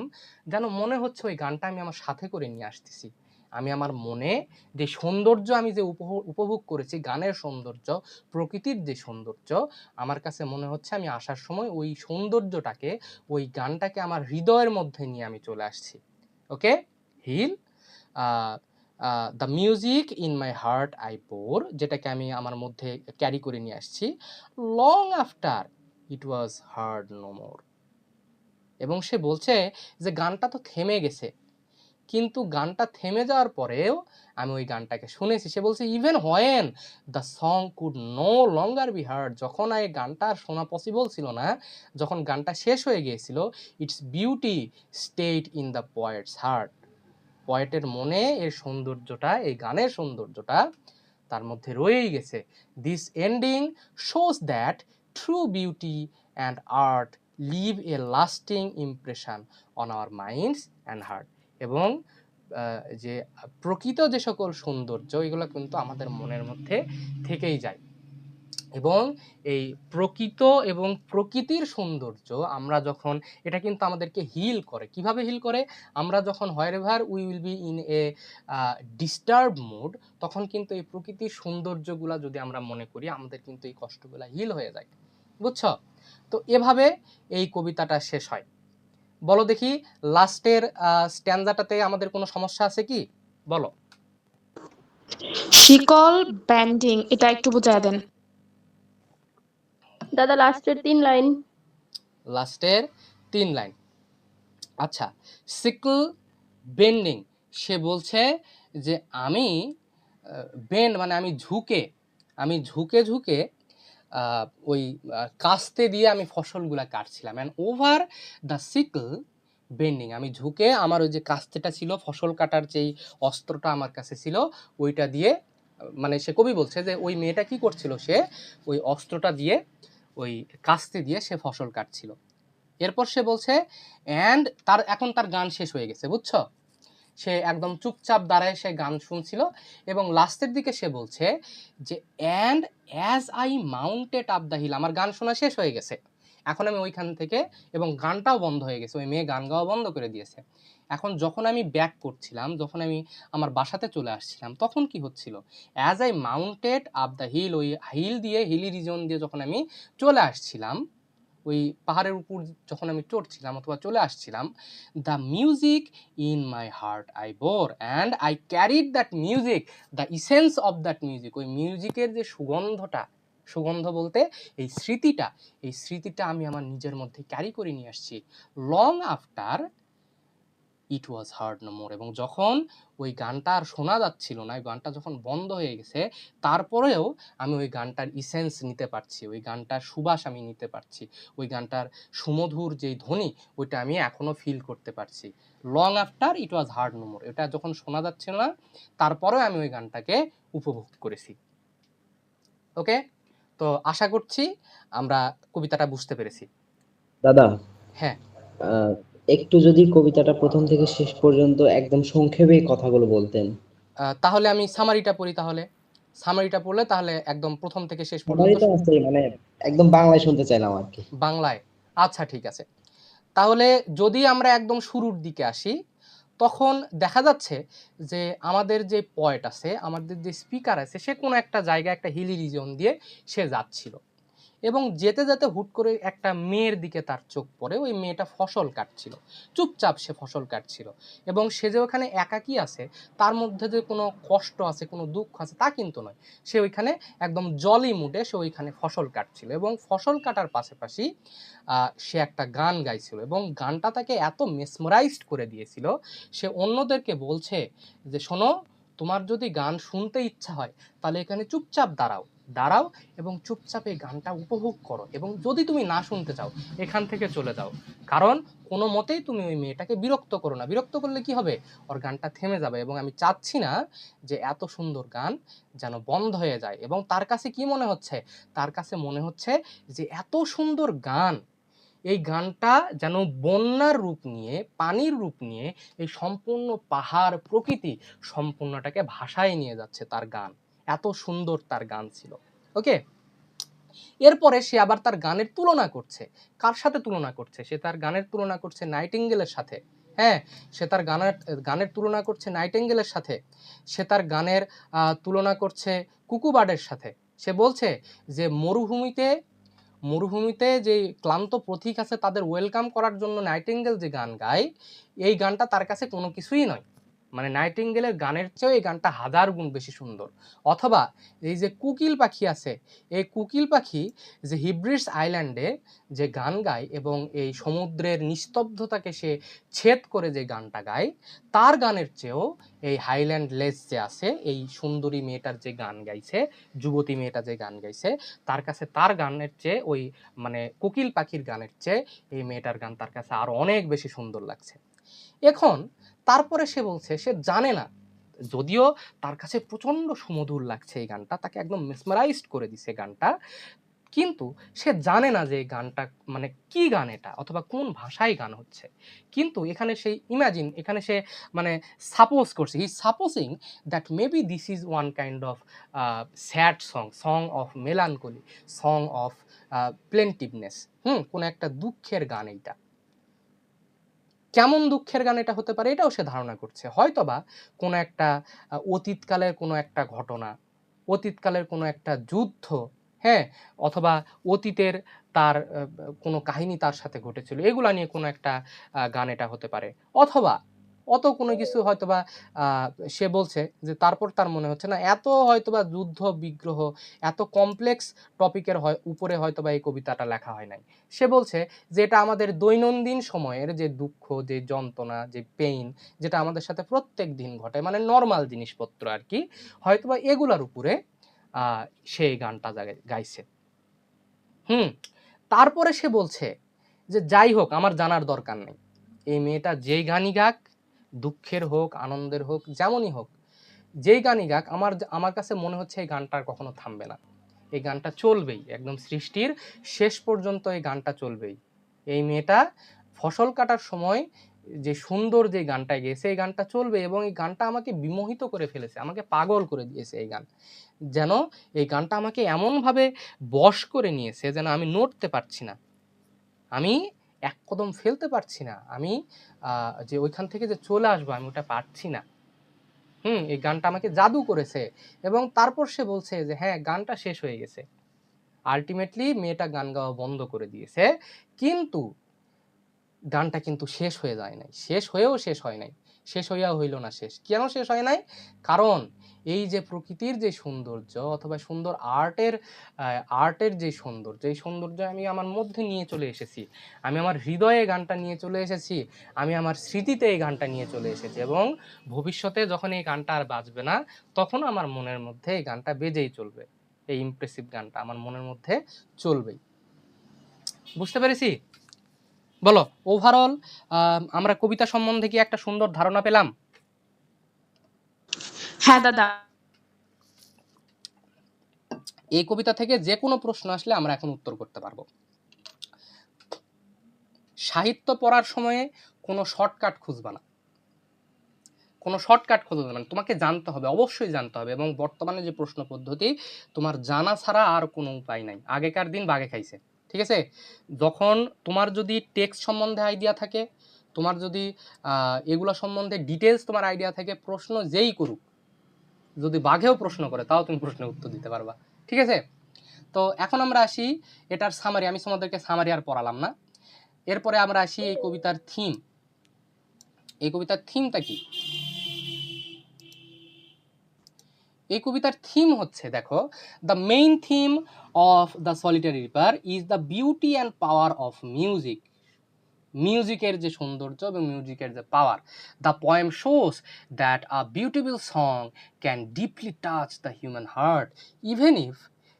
যেন মনে হচ্ছে ওই গানটা আমি আমার সাথে করে নিয়ে আসতেছি। আমি আমার মনে যে সৌন্দর্য আমি যে উপভোগ করেছি, গানের সৌন্দর্য, প্রকৃতির যে সৌন্দর্য, আমার কাছে মনে হচ্ছে আমি আসার সময় ওই সৌন্দর্যটাকে, ওই গানটাকে আমার হৃদয়ের মধ্যে নিয়ে আমি চলে আসছি। Okay, hill the music in my heart I pour, যেটাকে আমি আমার মধ্যে ক্যারি করে নিয়ে আসছি, long after it was heard no more. এবং সে বলছে যে গানটা তো থেমে গেছে, কিন্তু গানটা থেমে যাওয়ার পরেও আমি ওই গানটাকে শুনেছি। সে বলছে even when the song could no longer be heard, যখন এই গানটা আর শোনা পসিবল ছিল না, যখন গানটা শেষ হয়ে গিয়েছিল, its beauty stayed in the poet's heart, পয়েটের মনে এর সৌন্দর্যটা, এই গানের সৌন্দর্যটা তার মধ্যে রয়েই গেছে। This ending shows that true beauty and art leave a lasting impression on our minds and heart, এবং যে প্রকৃত যে সকল সৌন্দর্য, এগুলো কিন্তু আমাদের মনের মধ্যে থেকেই যায়। এবং এই প্রকৃত এবং প্রকৃতির সৌন্দর্য আমরা যখন, এটা কিন্তু আমাদেরকে হিল করে। কিভাবে হিল করে? আমরা যখন wherever we will be in a disturb mood, তখন কিন্তু এই প্রকৃতির সৌন্দর্যগুলা যদি আমরা মনে করি, আমাদের কিন্তু এই কষ্টগুলা হিল হয়ে যায়। বুঝছো? তো এভাবে এই কবিতাটা শেষ হয়। বলো দেখি, লাস্টের স্ট্যান্জাটাতে আমাদের কোনো সমস্যা আছে কি? বলো। শিকল ব্যান্ডিং, এটা একটু বুঝায় দেন। দাদা লাস্টের 3 লাইন। লাস্টের 3 লাইন, আচ্ছা। সিকল বেন্ডিং, সে বলছে যে আমি বেন্ড মানে আমি ঝুঁকে ঝুঁকে ওই কাস্তে দিয়ে আমি ফসলগুলা কাটছিলাম। And over the sickle bending, আমি ঝুঁকে আমার ওই যে কাস্তেটা ছিল, ফসল কাটার যেই অস্ত্রটা আমার কাছে ছিল, ওইটা দিয়ে, মানে সে কবি বলছে যে ওই মেয়েটা কি করছিল, সে ওই অস্ত্রটা দিয়ে, ওই কাস্তে দিয়ে সে ফসল কাটছিল। এরপর সে বলছে অ্যান্ড এখন তার গান শেষ হয়ে গেছে, বুঝছো? সে একদম চুপচাপ দাঁড়ায় সে গান শুনছিল, এবং লাস্টের দিকে সে বলছে যে and as I mounted up the hill, আমার গান শোনা শেষ হয়ে গেছে, এখন আমি ওইখান থেকে, এবং গানটাও বন্ধ হয়ে গেছে, ওই মেয়ে গান গাওয়া বন্ধ করে দিয়েছে। এখন যখন আমি ব্যাক করছিলাম, যখন আমি আমার বাসাতে চলে আসছিলাম, তখন কি হচ্ছিল, as I mounted up the hill, ওই হিলি রিজন দিয়ে যখন আমি চলে আসছিলাম, ওই পাহাড়ের উপর যখন আমি চড়ছিলাম অথবা চলে আসছিলাম, the music in my heart I bore and I carried that music, the essence of that music, ওই মিউজিকের যে সুগন্ধটা, সুগন্ধ বলতে এই স্মৃতিটা আমি আমার নিজের মধ্যে ক্যারি করে নিয়ে আসছি, long after it was heard no more, এবং যখন ওই গানটা আর শোনা যাচ্ছিল না, ওই গানটা যখন বন্ধ হয়ে গেছে, তারপরেও আমি ওই গানটার ইসেন্স নিতে পারছি, ওই গানটার সুবাস আমি নিতে পারছি, ওই গানটার সুমধুর যেই ধ্বনি, ওইটা আমি এখনো ফিল করতে পারছি। Long after it was heard no more, এটা যখন শোনা যাচ্ছিল না, তারপরেও আমি ওই গানটাকে উপভোগ করেছি। ওকে, তো আশা করছি আমরা কবিতাটা বুঝতে পেরেছি। দাদা, হ্যাঁ, আহ, একটু যদি কবিতাটা প্রথম থেকে শেষ পর্যন্ত একদম সংক্ষেপে কথাগুলো বলতেন। তাহলে আমি সামারিটা পড়ি। তাহলে সামারিটা পড়লে তাহলে একদম প্রথম থেকে শেষ পর্যন্ত আমারই তো আছে, মানে একদম বাংলায় শুনতে চাইলাম আর কি। বাংলায়। আচ্ছা, ঠিক আছে। তাহলে যদি আমরা একদম শুরুর দিকে আসি, তখন দেখা যাচ্ছে যে আমাদের যে পয়েট আছে, আমাদের যে স্পিকার আছে, সে কোনো একটা জায়গায় একটা হিলি রিজন দিয়ে সে যাচ্ছিল এবং যেতে যেতে হুট করে একটা মেয়ের দিকে তার চোখ পড়ে। ওই মেয়েটা ফসল কাটছিল, চুপচাপ সে ফসল কাটছিল এবং সে যে ওখানে একাকী আছে, তার মধ্যে যে কোনো কষ্ট আছে, কোনো দুঃখ আছে তা কিন্তু নয়। সে ওইখানে একদম জলি মুডে সে ওইখানে ফসল কাটছিল এবং ফসল কাটার পাশাপাশি সে একটা গান গাইছিল এবং গানটা তাকে এত মেসমারাইজড করে দিয়েছিল, সে অন্যদেরকে বলছে যে শোনো, তোমার যদি গান শুনতে ইচ্ছা হয় তাহলে এখানে চুপচাপ দাঁড়াও দাঁড়াও এবং চুপচাপ এই গানটা উপভোগ করো, এবং যদি তুমি না শুনতে চাও এখান থেকে চলে যাও, কারণ কোনো মতেই তুমি ওই মেয়েটাকে বিরক্ত করো না। বিরক্ত করলে কি হবে, ওর গানটা থেমে যাবে এবং আমি চাচ্ছি না যে এত সুন্দর গান যেন বন্ধ হয়ে যায়। এবং তার কাছে কি মনে হচ্ছে, তার কাছে মনে হচ্ছে যে এত সুন্দর গান, এই গানটা যেন বন্যার রূপ নিয়ে, পানির রূপ নিয়ে এই সম্পূর্ণ পাহাড় প্রকৃতি সম্পূর্ণটাকে ভাসায় নিয়ে যাচ্ছে তার গান। এত সুন্দর তার গান ছিল। ওকে, এরপরে সে আবার তার গানের তুলনা করছে। কার সাথে তুলনা করছে? সে তার গানের তুলনা করছে নাইটিঙ্গেলের সাথে। হ্যাঁ, সে তার গানের তুলনা করছে নাইটিঙ্গেলের সাথে। সে তার গানের তুলনা করছে কুকুবার্ডের সাথে। সে বলছে যে মরুভূমিতে যে ক্লান্ত পথিক আছে তাদের ওয়েলকাম করার জন্য নাইটিঙ্গেল যে গান গায়, এই গানটা তার কাছে কোনো কিছুই নয়। মানে নাইটিঙ্গেলের গানের চেয়েও এই গানটা হাজার গুণ বেশি সুন্দর। অথবা এই যে কুকিল পাখি আছে, এই কুকিল পাখি যে হিব্রিস আইল্যান্ডে যে গান গায় এবং এই সমুদ্রের নিস্তব্ধতাকে সে ছেদ করে যে গানটা গায়, তার গানের চেয়েও এই হাইল্যান্ড লেস যে আছে, এই সুন্দরী মেয়েটার যে গান গাইছে, যুবতী মেয়েটা যে গান গাইছে, তার কাছে তার গানের চেয়ে ওই মানে কোকিল পাখির গানের চেয়ে এই মেয়েটার গান তার কাছে আরো অনেক বেশি সুন্দর লাগছে। এখন তারপরে সে বলছে সে জানে না, যদিও তার কাছে প্রচন্ড সুমধুর লাগছে এই গানটা, তাকে একদম মেসমারাইজড করে দিছে গানটা, কিন্তু সে জানে না যে এই গানটা মানে কি গান এটা, অথবা কোন ভাষায় গান হচ্ছে। কিন্তু এখানে সেই ইমাজিন, এখানে সে মানে সাপোজ করছে, he supposing that maybe this is one kind of sad song of melancholy, song of plaintiveness. কোন একটা দুঃখের গান এইটা। কেমন দুঃখের গান এটা হতে পারে এটাও সে ধারণা করছে। হয়তোবা কোনো একটা অতীতকালের কোনো একটা ঘটনা, অতীতকালের কোনো একটা যুদ্ধ, হ্যাঁ, অথবা অতীতের তার কোনো কাহিনী তার সাথে ঘটেছিল, এগুলা নিয়ে কোনো একটা গান এটা হতে পারে। অথবা অত কোনো কিছু হয়তোবা সে বলছে যে তারপর তার মনে হচ্ছে না এত হয়তোবা যুদ্ধ বিগ্রহ, এত কমপ্লেক্স টপিকের উপরে হয়তোবা এই কবিতাটা লেখা হয় নাই। সে বলছে যে এটা আমাদের দৈনন্দিন সময়ের যে দুঃখ, যে যন্ত্রণা, যে পেইন, যেটা আমাদের সাথে প্রত্যেক দিন ঘটে, মানে নর্মাল জিনিসপত্র আর কি, হয়তোবা এগুলার উপরে সেই গানটা গাইছে। তারপরে সে বলছে যে যাই হোক আমার জানার দরকার নেই, এই মেয়েটা যেই গানই গাক, দুঃখের হোক আনন্দের হোক যেমনই হোক, যেই গানই গাক, আমার কাছে মনে হচ্ছে এই গানটা কখনো থামবে না, এই গানটা চলবেই, একদম সৃষ্টির শেষ পর্যন্ত এই গানটা চলবেই। এই মেয়েটা ফসল কাটার সময় যে সুন্দর যে গানটা গেয়েছে, এই গানটা চলবে এবং এই গানটা আমাকে বিমোহিত করে ফেলেছে, আমাকে পাগল করে দিয়েছে এই গান। যেন এই গানটা আমাকে এমনভাবে বশ করে নিয়েছে যেন আমি নড়তে পারছি না, আমি এক কদম ফেলতে পারছি না, আমি যে ওইখান থেকে যে চলে আসবো আমি ওটা পারছি না। এই গানটা আমাকে জাদু করেছে। এবং তারপর সে বলছে যে হ্যাঁ, গানটা শেষ হয়ে গেছে, আলটিমেটলি মেয়েটা গান গাওয়া বন্ধ করে দিয়েছে, কিন্তু গানটা কিন্তু শেষ হয়ে যায় নাই, শেষ হয়েও শেষ হয় নাই, শেষ হইয়া হইল না শেষ। কেন শেষ হয় নাই? কারণ এই যে প্রকৃতির যে সৌন্দর্য অথবা সুন্দর আর্টের যে সৌন্দর্য, এই সৌন্দর্য আমি আমার মধ্যে নিয়ে চলে এসেছি, আমি আমার হৃদয়ে গানটা নিয়ে চলে এসেছি, আমি আমার স্মৃতিতে এই গানটা নিয়ে চলে এসেছি, এবং ভবিষ্যতে যখন এই গানটা আর বাজবে না তখন আমার মনের মধ্যে এই গানটা বেজেই চলবে, এই ইমপ্রেসিভ গানটা আমার মনের মধ্যে চলবেই। বুঝতে পেরেছি? বলো, ওভারঅল আমরা কবিতা সম্বন্ধে কি একটা সুন্দর ধারণা পেলাম? হ্যাঁ দাদা। এই কবিতা থেকে যে কোনো প্রশ্ন আসলে আমরা এখন উত্তর করতে পারবো। সাহিত্য পড়ার সময়ে কোনো শর্টকাট খুঁজবা না, কোনো শর্টকাট খুঁজবে না, তোমাকে জানতে হবে, অবশ্যই জানতে হবে। এবং বর্তমানে যে প্রশ্ন পদ্ধতি, তোমার জানা ছাড়া আর কোনো উপায় নাই। আগেকার দিন বাঘে খাইছে, ঠিক আছে? যখন তোমার যদি টেক্সট সম্বন্ধে আইডিয়া থাকে, তোমার যদি এগুলো সম্বন্ধে ডিটেলস তোমার আইডিয়া থাকে, প্রশ্ন যেই করুক, যদি বাঘেও প্রশ্ন করে তাও তুমি প্রশ্নের উত্তর দিতে পারবা, ঠিক আছে? তো এখন আমরা আসি এটার সামারি। আমি তোমাদেরকে সামারি আর পড়ালাম না। এরপরে আমরা আসি এই কবিতার থিম। এই কবিতার থিমটা কি? এই কবিতার থিম হচ্ছে, দেখো, the main theme of the solitary reaper is the beauty and power of music. মিউজিকের যে সৌন্দর্য এবং মিউজিকের যে power. The poem shows that a beautiful song can deeply touch the human heart even if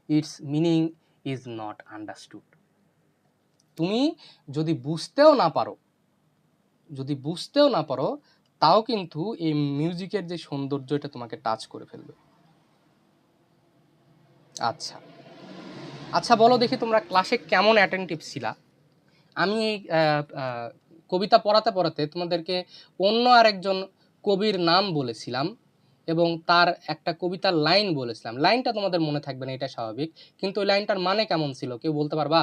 its meaning is not understood. তুমি যদি বুঝতেও না পারো, তাও কিন্তু এই মিউজিকের যে সৌন্দর্য এটা তোমাকে টাচ করে ফেলবে। আচ্ছা আচ্ছা, বলো দেখি তোমরা ক্লাসে কেমন অ্যাটেন্টিভ ছিলা? আমি এই কবিতা পড়াতে তোমাদেরকে অন্য আরেকজন কবির নাম বলেছিলাম এবং তার একটা কবিতার লাইন বলেছিলাম। লাইনটা তোমাদের মনে থাকবে না, এটা স্বাভাবিক, কিন্তু ওই লাইনটার মানে কেমন ছিল কেউ বলতে পারবা?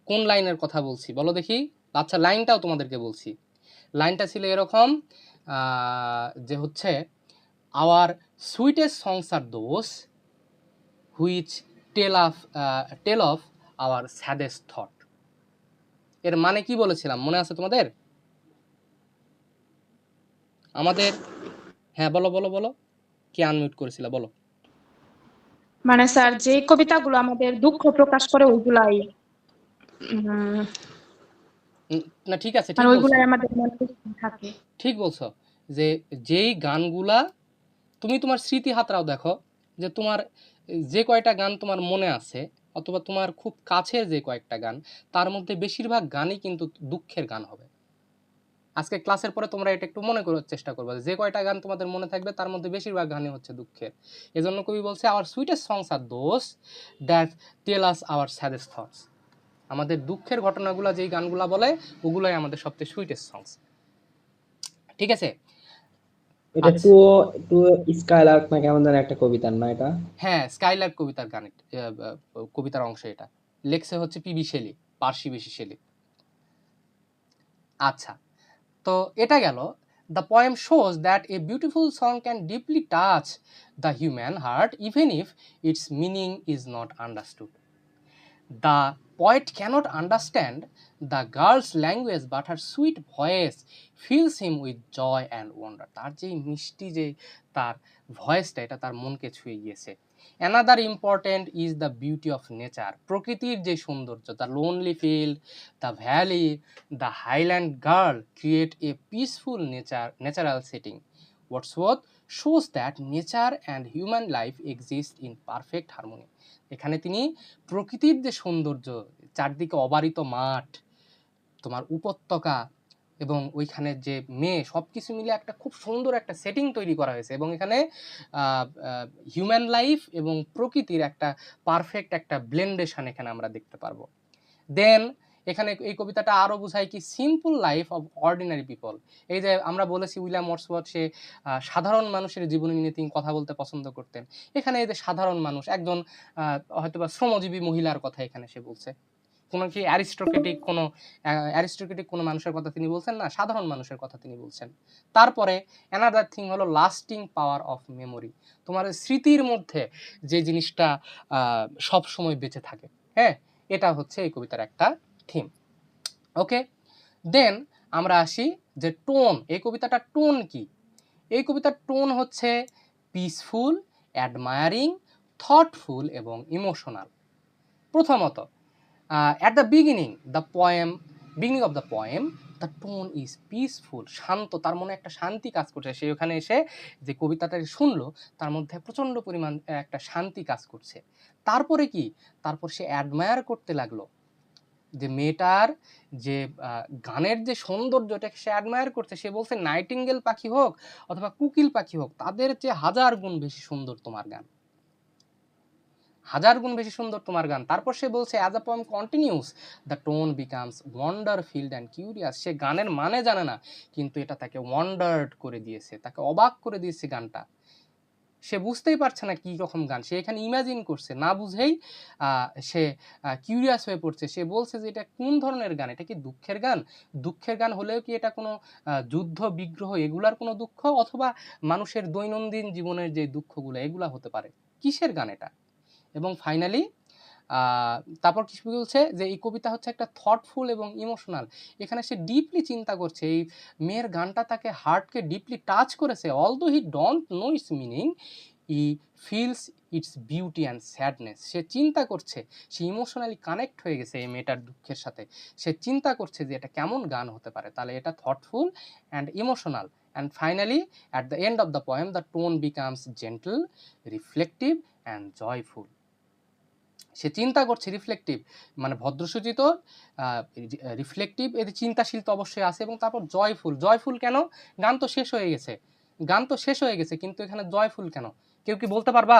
কোন লাইনের কথা বলছি বলো দেখি? আচ্ছা, লাইনটাও তোমাদেরকে বলছি। লাইনটা ছিল এরকম যে হচ্ছে, our sweetest songs are those which tell of our saddest thought. এর মানে কি বলেছিলাম মনে আছে তোমাদের? আমাদের, হ্যাঁ বলো বলো বলো, কে আনমিউট করেছিল বলো। মানে স্যার যে কবিতাগুলো আমাদের দুঃখ প্রকাশ করে ওইগুলাই উম, না ঠিক আছে, মানে ঠিক বলছো, ওইগুলাই আমাদের মনে থাকে। ঠিক বলছো, যে যেই গানগুলা তুমি তোমার স্মৃতি হাতরাও দেখো, যে তোমার যে কয়টা গান তোমার মনে আছে অথবা তোমার খুব কাছের যে কয়েকটা গান, তার মধ্যে বেশিরভাগ গানই কিন্তু দুঃখের গান হবে। আজকে ক্লাসের পরে তোমরা এটা একটু মনে করার চেষ্টা করবে, যে কয়টা গান তোমাদের মনে থাকবে তার মধ্যে বেশিরভাগ গানই হচ্ছে দুঃখের। এজন্য কবি বলছে, our sweetest songs are those that tell us our saddest thoughts. আমাদের দুঃখের ঘটনাগুলো যেই গানগুলা বলে ওগুলাই আমাদের সবচেয়ে সুইটেস্ট সংস, ঠিক আছে? এটা আচ্ছা, টু টু স্কাইলার্ক না কেমন যেন একটা কবিতার না এটা? হ্যাঁ, স্কাইলার্ক কবিতার গান, কবিতার অংশ এটা। লেখছে হচ্ছে পিবি শেলি, পার্সি বিশি শেলি। আচ্ছা, তো এটা গেল। The poem shows that a beautiful song can deeply touch the human heart even if its meaning is not understood. The poet cannot understand the girl's language but her sweet voice fills him with joy and wonder. তার যে মিষ্টি যে তার ভয়েসটা, এটা তার মনকে ছুঁয়ে গিয়েছে। Another important is the beauty of nature. প্রকৃতির যে সৌন্দর্য, the lonely field, the valley, the highland girl create a peaceful natural setting. Wordsworth shows that nature and human life exist in perfect harmony. এখানে তিনি প্রকৃতির যে সৌন্দর্য, চারদিকে অবারিত মাঠ, তোমার উপত্যকা এবং ওইখানে যে মেয়ে, সবকিছু মিলে একটা খুব সুন্দর একটা সেটিং তৈরি করা হয়েছে এবং এখানে হিউম্যান লাইফ এবং প্রকৃতির একটা পারফেক্ট একটা ব্লেন্ডেশন এখানে আমরা দেখতে পারবো। দেন এখানে এই কবিতাটা আরো বোঝায় কি, simple life of ordinary people. এই যে আমরা বলেছি উইলিয়াম ওয়ার্ডসওয়ার্থ সে সাধারণ মানুষের জীবনী নিয়ে তিনি কথা বলতে পছন্দ করতেন। এখানে এই যে সাধারণ মানুষ, একজন হয়তোবা শ্রমজীবী মহিলার কথা এখানে সে বলছে। কোনো কি অ্যারিস্টোক্রেটিক কোনো মানুষের কথা তিনি বলছেন না, সাধারণ মানুষের কথা তিনি বলছেন। তারপরে অ্যানাদার থিং হলো লাস্টিং পাওয়ার অফ মেমোরি। তোমার স্মৃতির মধ্যে যে জিনিসটা সব সময় বেঁচে থাকে, হ্যাঁ, এটা হচ্ছে এই কবিতার একটা থিম। ওকে, দেন আমরা আসি যে টোন। এই কবিতাটার টোন কি? এই কবিতার টোন হচ্ছে পিসফুল, অ্যাডমায়ারিং, থটফুল এবং ইমোশনাল। প্রথমত, at the beginning of the poem, the tone is peaceful, শান্ত, তার মনে একটা শান্তি কাজ করছে। সে ওখানে এসে যে কবিতাটা শুনলো তার মধ্যে প্রচন্ড পরিমাণ একটা শান্তি কাজ করছে। তারপরে কি, তারপর সে অ্যাডমায়ার করতে লাগলো যে মেয়েটার যে গানের যে সৌন্দর্য এটাকে সে অ্যাডমায়ার করছে। সে বলছে নাইটিঙ্গেল পাখি হোক অথবা কোকিল পাখি হোক, তাদের চেয়ে 1000 গুণ বেশি সুন্দর তোমার গান, 1000 গুণ বেশি সুন্দর তোমার গান। তারপর সে বলছে as a poem continues the tone becomes wonder filled and curious. সে গানের মানে জানে না, কিন্তু এটা তাকে ওয়ান্ডার্ড করে দিয়েছে, তাকে অবাক করে দিয়েছে গানটা। সে বুঝতেই পারছে না কি রকম গান, সে এখানে ইমাজিন করছে, না বুঝেই সে কিউরিয়াস হয়ে পড়ছে। সে বলছে যে এটা কোন ধরনের গান, এটা কি দুঃখের গান? দুঃখের গান হলেও কি এটা কোনো যুদ্ধ বিগ্রহ এগুলার কোনো দুঃখ, অথবা মানুষের দৈনন্দিন জীবনের যে দুঃখগুলো এগুলা হতে পারে? কিসের গান এটা? এবং ফাইনালি তারপর কি বলছে যে এই কবিতা হচ্ছে একটা থটফুল এবং ইমোশনাল। এখানে সে ডিপলি চিন্তা করছে, এই মেয়ের গানটা তাকে হার্টকে ডিপলি টাচ করেছে। Although he don't know its meaning, he feels its beauty and sadness. সে চিন্তা করছে, সে ইমোশনালি কানেক্ট হয়ে গেছে এই মেয়েটার দুঃখের সাথে। সে চিন্তা করছে যে এটা কেমন গান হতে পারে, তাহলে এটা thoughtful and emotional. And finally at the end of the poem the tone becomes gentle, reflective and joyful. সে চিন্তা করছে, রিফ্লেক্টিভ মানে ভদ্রসূচিত, রিফ্লেক্টিভ, এতে চিন্তাশীল তো অবশ্যই আছে, এবং তারপর জয়ফুল। জয়ফুল কেন? গান তো শেষ হয়ে গেছে, গান তো শেষ হয়ে গেছে, কিন্তু এখানে জয়ফুল কেন? কেউ কি বলতে পারবা?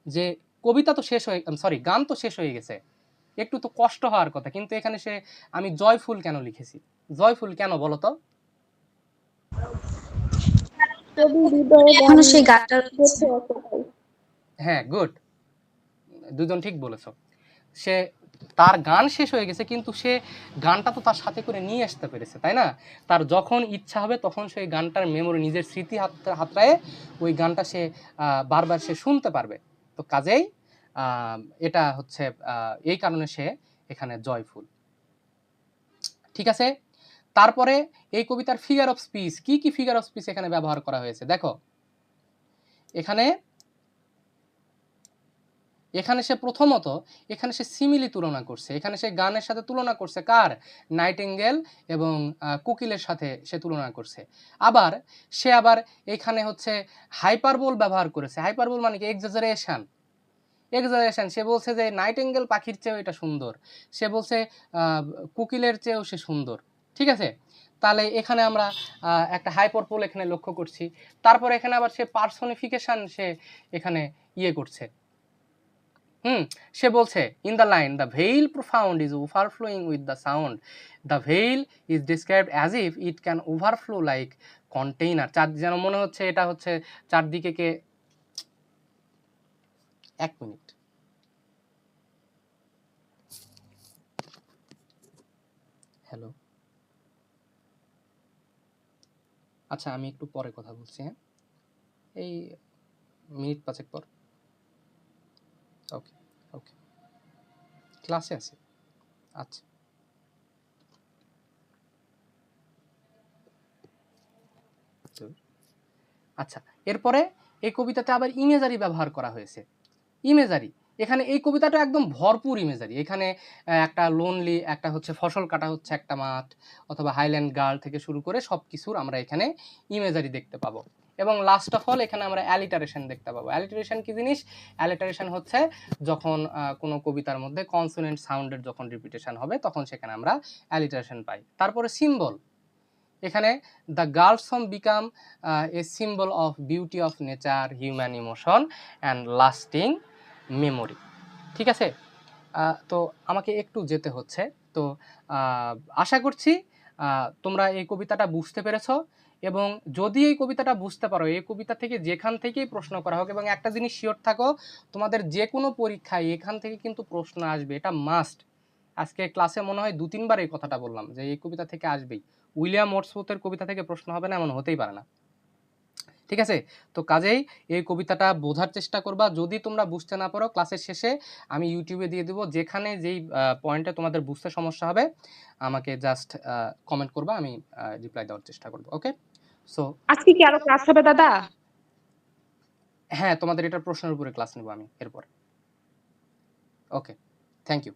যে কবিতা তো শেষ হয়ে, সরি গান তো শেষ হয়ে গেছে, একটু তো কষ্ট হওয়ার কথা, কিন্তু এখানে সে আমি জয়ফুল কেন লিখেছি? জয়ফুল কেন বলো তো? এখনো সেই গানটা রয়েছে। হ্যাঁ, গুড, দুজন ঠিক বলেছো। সে তার গান শেষ হয়ে গেছে, কিন্তু সে গানটা তো তার সাথে করে নিয়ে আসতে পেরেছে, তাই না? তার যখন ইচ্ছা হবে তখন সেই গানটার মেমোরি, নিজের স্মৃতি হাতড়ায়ে ওই গানটা সে বারবার সে শুনতে পারবে। তো কাজেই এটা হচ্ছে এই কারণে সে এখানে জয়ফুল। ঠিক আছে, তারপরে এই কবিতার ফিগার অফ স্পিচ, কি কি ফিগার অফ স্পিচ এখানে ব্যবহার করা হয়েছে দেখো। এখানে সে প্রথমত এখানে সে সিমিলি তুলনা করছে, এখানে সে গানের সাথে তুলনা করছে কার? নাইটিঙ্গেল এবং কোকিলের সাথে সে তুলনা করছে। আবার সে এখানে হচ্ছে হাইপারবোল ব্যবহার করেছে। হাইপারবোল মানে কি? এক্সাজারেশন। সে বলছে যে নাইটিঙ্গেল পাখির চেয়েও এটা সুন্দর, সে বলছে কোকিলের চেয়েও সে সুন্দর। ঠিক আছে, তাহলে এখানে আমরা একটা হাইপারবোল এখানে লক্ষ্য করছি। তারপর এখানে আবার সে পার্সনিফিকেশন সে এখানে করছে। সে বলছে in the line the vale profound is overflowing with the sound, the veil is described as if it can overflow like container. যেন মনে হচ্ছে এটা হচ্ছে চারদিকে কে, এক মিনিট, হ্যালো, আচ্ছা আমি একটু পরে কথা বলছি, হ্যাঁ, এই মিনিট 5 পর। ওকে ওকে, ক্লাসে আছি। আচ্ছা, আচ্ছা এরপরে এই কবিতাতে আবার ইমেজারি ব্যবহার করা হয়েছে। ইমেজারি এখানে এই কবিতাটা একদম ভরপুর ইমেজারি। এখানে একটা লোনলি, একটা হচ্ছে ফসল কাটা হচ্ছে একটা মাঠ, অথবা হাইল্যান্ড গার্ল থেকে শুরু করে সব কিছুর আমরা এখানে ইমেজারি দেখতে পাবো। এবং লাস্ট অফ অল এখানে আমরা অ্যালিটারেশন দেখতে পাবো। অ্যালিটারেশন কি জিনিস? অ্যালিটারেশন হচ্ছে যখন কোনো কবিতার মধ্যে কনসোনেন্ট সাউন্ডের যখন রিপিটেশন হবে তখন সেখানে আমরা অ্যালিটারেশন পাই। তারপরে সিম্বল, এখানে the girls home become a symbol of beauty of nature, human emotion and lasting memory. ঠিক আছে, তো আমাকে একটু যেতে হচ্ছে। তো আশা করছি তোমরা এই কবিতাটা বুঝতে পেরেছো, এবং যদি এই কবিতাটা বুঝতে পারো, এই কবিতা থেকে যেখান থেকেই প্রশ্ন করা হোক, এবং একটা জিনিস শিওর থাকো, তোমাদের যে কোনো পরীক্ষায় এখান থেকে কিন্তু প্রশ্ন আসবে, এটা মাস্ট। আজকে ক্লাসে মনে হয় 2-3 বার এই কথাটা বললাম যে এই কবিতা থেকে আসবেই। উইলিয়াম ওয়ার্ডসওয়ার্থের কবিতা থেকে প্রশ্ন হবে না এমন হতেই পারে না। ঠিক আছে, তো কাজেই এই কবিতাটা বোঝার চেষ্টা করবা। যদি তোমরা বুঝতে না পারো, ক্লাসের শেষে আমি ইউটিউবে দিয়ে দেবো, যেখানে যেই পয়েন্টে তোমাদের বুঝতে সমস্যা হবে আমাকে জাস্ট কমেন্ট করবা, আমি রিপ্লাই দেওয়ার চেষ্টা করবো। ওকে, সো আজকে কি আরো ক্লাস হবে দাদা? হ্যাঁ, তোমাদের এটার প্রশ্নের উপরে ক্লাস নেব আমি এরপর। ওকে, থ্যাংক ইউ।